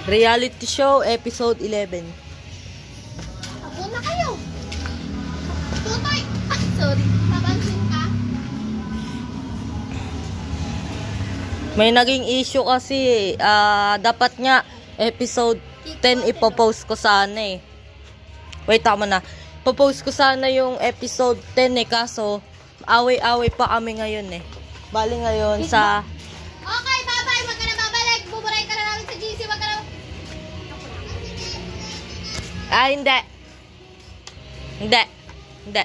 Reality show, episode 11. Ako na kayo. Tutoy. Ah, sorry. Papansin ka. May naging issue kasi, dapat nga, episode 10 ipopost ko sana eh. Wait, tama na. Popost ko sana yung episode 10 eh, kaso, away-away pa kami ngayon eh. Bali ngayon sa... Okay, bye-bye. Huwag ka na babalik. Buburay ka na namin sa GC. Huwag ka na... Hindi. Hindi. Hindi.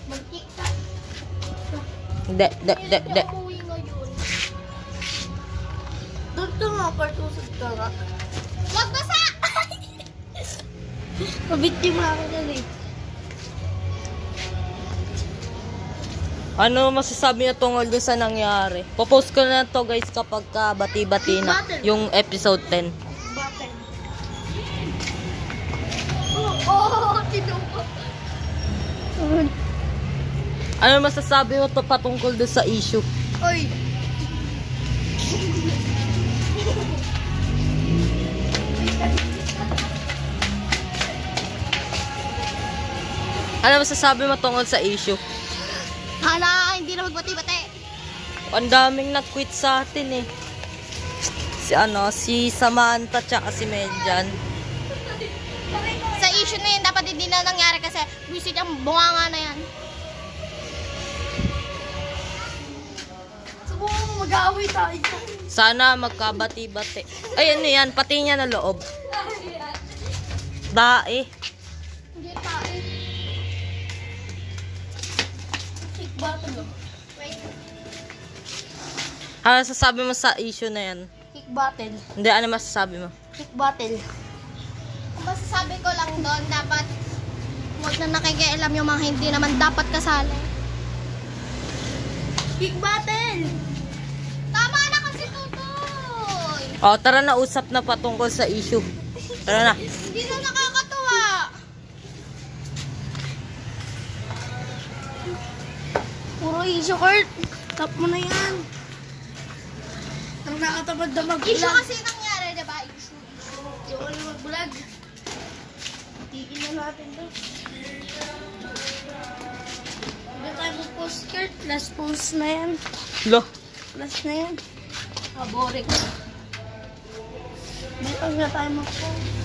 Mag-tiktok. Hindi. Hindi ako uwi ngayon. Doon ka nga, partusod ka nga. Huwag basa! Mabiktima ako dyan eh. Ano masasabi na tungkol doon sa nangyari? Popost ko na to guys kapag bati-bati na yung episode 10. Bakit? Oo, tinupa. Ano masasabi mo to patungkol doon sa issue? Oy. Ano masasabi mo tungkol sa issue? Hala, hindi na magbati-bati. Ang daming nag-quit sa atin eh. Si Samantha tsaka si Medjan. Sa issue na yun, dapat hindi na nangyari kasi visit ang bunganga na yan. Subukan mo mag-aaway tayo. Sana magkabati-bati. Ay, ano yan? Pati niya na loob. Dae. Hindi pa eh. Kick battle oh. Wait. Ano masasabi mo sa issue na yan? Kick battle. Hindi, ano masasabi mo? Kick battle. Ang masasabi ko lang doon, dapat huwag na nakikialam yung mga hindi naman dapat kasali. Kick battle! Tama na kasi tutoy! O, tara na, usap na patungkol sa issue. Tara na. Hindi na nakakatuwa! Puro issue, Kurt. Tap mo na yan. Ang nakatamad na mag-vlog. Issue kasi nangyari, diba? Issue. Yung ano mag-vlog. Tigil na natin to. Hindi tayo mag-post, Kurt. Last post na yan. Lo. Last na yan. Boring. May pag na tayo mag-post.